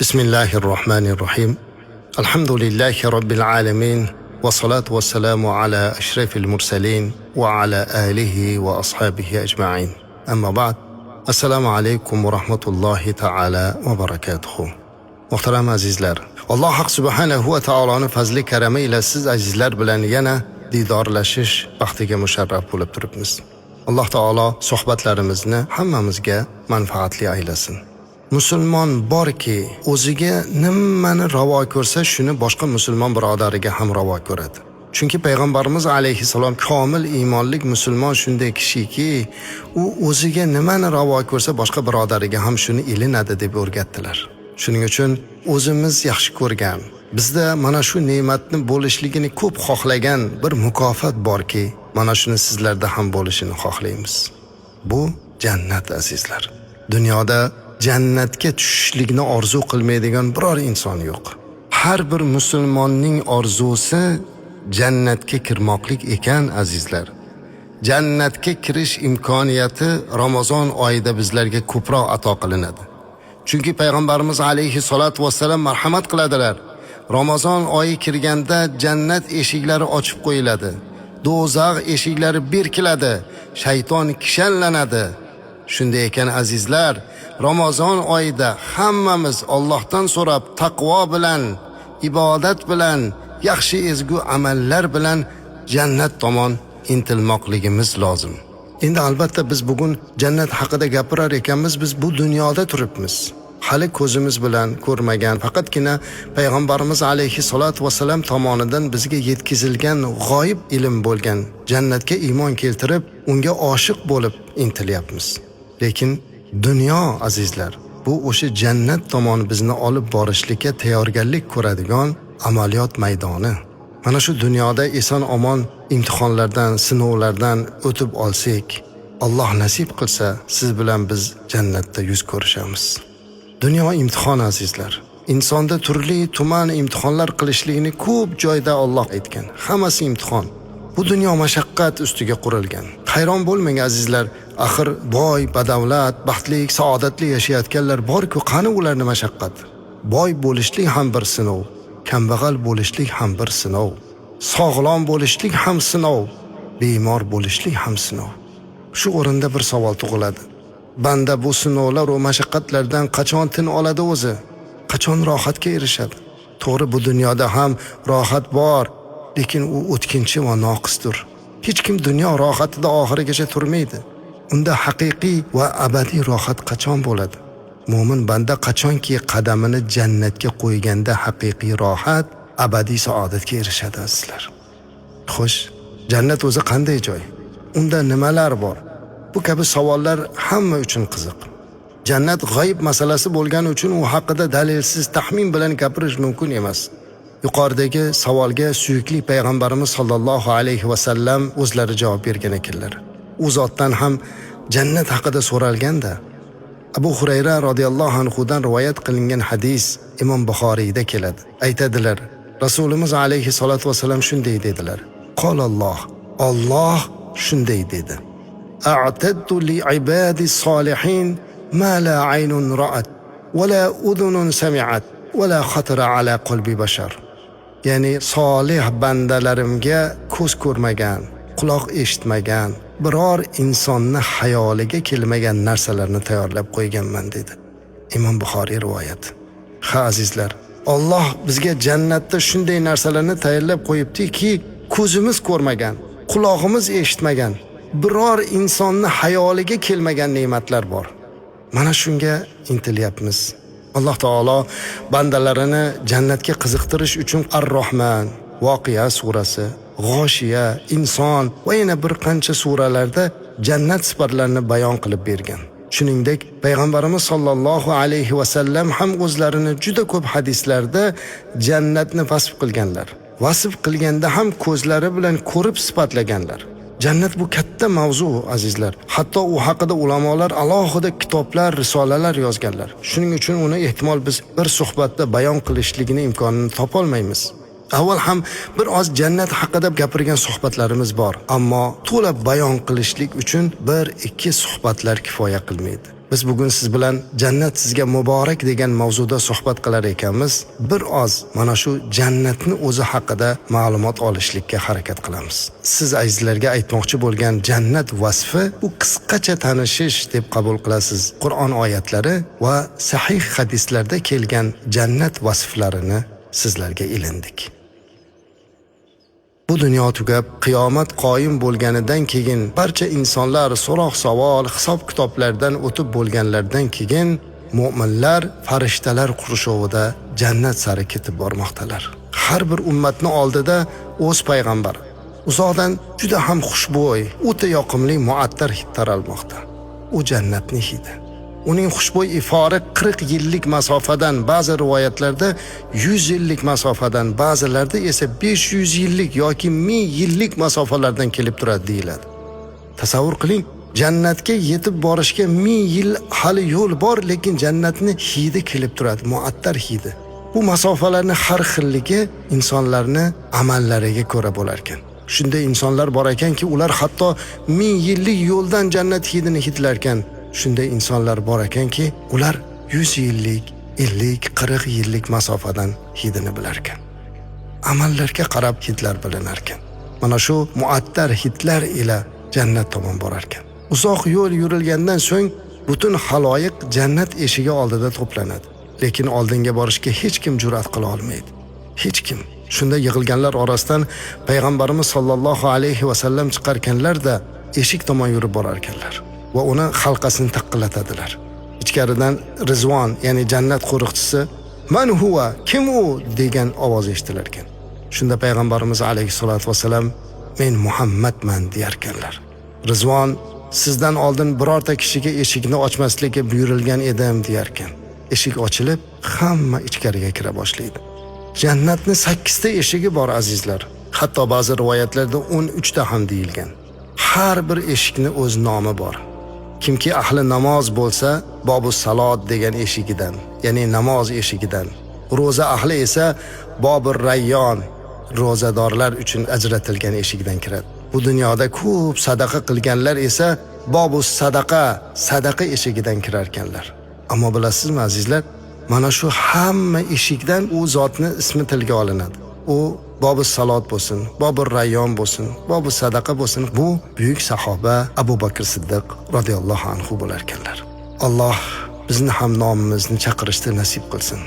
بسم الله الرحمن الرحيم. الحمد لله رب العالمين، والصلاة والسلام على أشرف المرسلين وعلى آله وأصحابه أجمعين. أما بعد، السلام عليكم ورحمة الله تعالى وبركاته. Muhtaram azizlar, Alloh haq subhanahu va taoloning fazli karami ila siz azizlar bilan yana didorlashish baxtiga musharraf bo'lib turibmiz. Alloh taolo suhbatlarimizni hammamizga manfaatli aylasin. Musulmon borki, o'ziga nimani ravo ko'rsa, shuni boshqa musulmon birodariga ham ravo ko'radi. Chunki payg'ambarimiz alayhissalom komil iymonlik musulmon shunday kishiki, u o'ziga nimani ravo ko'rsa, boshqa birodariga ham shuni ilinadi deb o'rgatdilar. Shuning uchun o'zimiz yaxshi ko'rgan, bizda mana shu ne'matni bo'lishligini ko'p xohlagan bir mukofot borki, mana shuni sizlarda ham bo'lishini xohlaymiz. Bu jannat azizlar. Dunyoda jannatga tushishlikni orzu qilmaydigan biror inson yo'q. Har bir musulmonning orzusi jannatga kirmoqlik ekan azizlar. Jannatga kirish imkoniyati Ramazon oyida bizlarga ko'proq ato qilinadi. Chunki payg'ambarimiz alayhissalatu vassalam marhamat qiladilar. Ramazon oyi kirganda jannat eshiklari ochib qo'yiladi. Do'zax eshiklari berkiladi, shayton kishanlanadi. Shunday ekan azizlar, Ramazon oyida hammamiz Allohdan so'rab taqvo bilan, ibodat bilan, yaxshi ezgu amallar bilan jannat tomon intilmoqligimiz lozim. Endi albatta biz bugun jannat haqida gapirar ekanmiz, biz bu dunyoda turibmiz. Hali ko'zimiz bilan ko'rmagan, faqatgina payg'ambarimiz alayhissalatu vassalam tomonidan bizga yetkazilgan g'oyib ilm bo'lgan jannatga iymon keltirib, unga oshiq bo'lib intilyapmiz. Lekin dunyo azizlar, bu o'sha jannat tomon bizni olib borishlikka tayyorgarlik ko'radigan amaliyot maydoni. Mana shu dunyoda eson-omon imtihonlardan, sinovlardan o'tib olsak, Alloh nasib qilsa, siz bilan biz jannatda yuz ko'rishamiz. Dunyo imtihon azizlar. Insonda turli tuman imtihonlar qilishligini ko'p joyda Alloh aytgan. Hammasi imtihon. Bu dunyo mashaqqat ustiga qurilgan. Hayron bo'lmang azizlar, axir boy, badavlat, baxtli, saodatli yashayotganlar bor-ku, qani ularning mashaqqati? Boy bo'lishlik ham bir sinov, kambag'al bo'lishlik ham bir sinov, sog'lom bo'lishlik ham sinov, bemor bo'lishlik ham sinov. Shu o'rinda bir savol tug'iladi. Banda bu sinovlar va mashaqqatlardan qachon tin oladi o'zi? Qachon rohatga erishadi? To'g'ri, bu dunyoda ham rohat bor, lekin u o'tkinchi va noqisdir. Hech kim dunyo rohatida oxirigacha turmaydi. Unda haqiqiy va abadiy rohat qachon bo'ladi? Mo'min banda qachonki qadamini jannatga qo'yganda haqiqiy rohat, abadiy saodatga erishadi azizlar. Xo'sh, jannat o'zi qanday joy? Unda nimalar bor? Bu kabi savollar hamma uchun qiziq. Jannat g'oyib masalasi bo'lgani uchun u haqida dalilsiz taxmin bilan gapirish mumkin emas. Yuqoridagi savolga suyukli payg'ambarimiz sollallohu alayhi va sallam o'zlari javob bergan ekanlar. U zotdan ham jannat haqida so'ralganda, Abu Hurayra radhiyallohu anhu dan rivoyat qilingan hadis Imom Buxoriyda keladi. Aytadilar, Rasulimiz alayhi salatu vasallam shunday dedilar: "Qolalloh, Alloh shunday dedi: A'tadtu li ibadi solihin ma la aynun ra'at va la udhunun sami'at va la khatara ala qalbi bashar." Ya'ni solih bandalarimga ko'z ko'rmagan, quloq eshitmagan, biror insonni hayoliga kelmagan narsalarni tayyorlab qo'yganman dedi. Imom Buxoriy rivoyati. Ha azizlar, Alloh bizga jannatda shunday narsalarni tayyorlab qo'yibdiki, ko'zimiz ko'rmagan, quloqimiz eshitmagan, biror insonni hayoliga kelmagan ne'matlar bor. Mana shunga intilyapmiz. Alloh taolo bandalarini jannatga qiziqtirish uchun Ar-Rahman, Voqea surasi, G'oshiya, Inson va yana bir qancha suralarda jannat sifatlarini bayon qilib bergan. Shuningdek, payg'ambarimiz sollallohu alayhi va sallam ham o'zlarini juda ko'p hadislarda jannatni vasf qilganlar. Vasf qilganda ham ko'zlari bilan ko'rib sifatlaganlar. Jannat bu katta mavzu azizlar. Hatto u haqida ulamolar alohida kitoblar, risolalar yozganlar. Shuning uchun uni ehtimol biz bir suhbatda bayon qilishligini imkonini topolmaymiz. Avval ham bir oz jannat haqida gapirgan suhbatlarimiz bor, ammo to'la bayon qilishlik uchun 1-2 suhbatlar kifoya qilmaydi. Biz bugun siz bilan jannat sizga muborak degan mavzuda suhbat qilar ekanmiz. Bir oz mana shu jannatni o'zi haqida ma'lumot olishlikka harakat qilamiz. Siz azizlarga aytmoqchi bo'lgan jannat vasfi bu qisqacha tanishish deb qabul qilasiz. Qur'on oyatlari va sahih hadislarda kelgan jannat vasflarini sizlarga ilindik. Bu dunyo tugab, qiyomat qoyim bo'lganidan keyin barcha insonlar so'roq-savol, hisob-kitoblardan o'tib bo'lganlardan keyin mu'minlar farishtalar qurshovida jannat sari ketib bormoqdalar. Har bir ummatning oldida o'z payg'ambar uzoqdan juda ham xushbo'y, o'ta yoqimli muattar hid taralmoqda. U jannatning hidi. Uning xushbo'y ifori 40 yillik masofadan, ba'zi rivoyatlarda 100 yillik masofadan, ba'zilarda esa 500 yillik yoki 1000 yillik masofalardan kelib turadi deyiladi. Tasavvur qiling, jannatga yetib borishga 1000 yil hali yo'l bor, lekin jannatning hidi kelib turadi, muattar hidi. Bu masofalarning har xilligi insonlarni amallariga ko'ra bo'lar ekan. Shunday insonlar bor ekanki, ular hatto 1000 yillik yo'ldan jannat hidini hidlar ekan. Shunday insonlar bor ekanki, ular 100 yillik, 50, 40 yillik masofadan hidini bilar ekan. Amallarga qarab hidlar bilinar ekan. Mana shu muattar hidlar ila jannat tomon borar ekan. Uzoq yo'l yurilgandan so'ng butun haloyiq jannat eshigi oldida to'planadi. Lekin oldinga borishga hech kim jur'at qila olmaydi. Hech kim. Shunda yig'ilganlar orasidan payg'ambarimiz sollallohu alayhi va sallam chiqarkanlar-da eshik tomon yurib borar ekanlar va uni halqasini taqillatadilar. Ichkaridan Rizvon, ya'ni jannat qo'riqchisi, "Man huwa? Kim u?" degan ovoz eshitilar ekan. Shunda payg'ambarimiz alayhisolatu vasallam, "Men Muhammadman" deyarkanlar. Rizvon, "Sizdan oldin birorta kishiga eshikni ochmaslikka buyurilgan edim" deyarkan. Eshik ochilib, hamma ichkariga kira boshlaydi. Jannatning 8 ta eshigi bor azizlar. Hatto ba'zi rivoyatlarda 13 ta ham deyilgan. Har bir eshikning o'z nomi bor. Kimki ahli namoz bo'lsa, Bobus salot degan eshigidan, ya'ni namoz eshigidan. Roza ahli esa Bobur rayyon, rozadorlar uchun ajratilgan eshikdan kiradi. Bu dunyoda ko'p sadaqa qilganlar esa Bobus sadaqa eshigidan kirar ekanlar. Ammo bilasizmi azizlar, mana shu hamma eshikdan u zotning ismi tilga olinadi. U Bobus salot bo'lsin, Bobur rayyon bo'lsin, Bobus sadaqa bo'lsin, bu buyuk sahoba Abu Bakr Siddiq radhiyallohu anhu bo'lar ekanlar. Alloh bizni ham nomimizni chaqirishni nasib qilsin.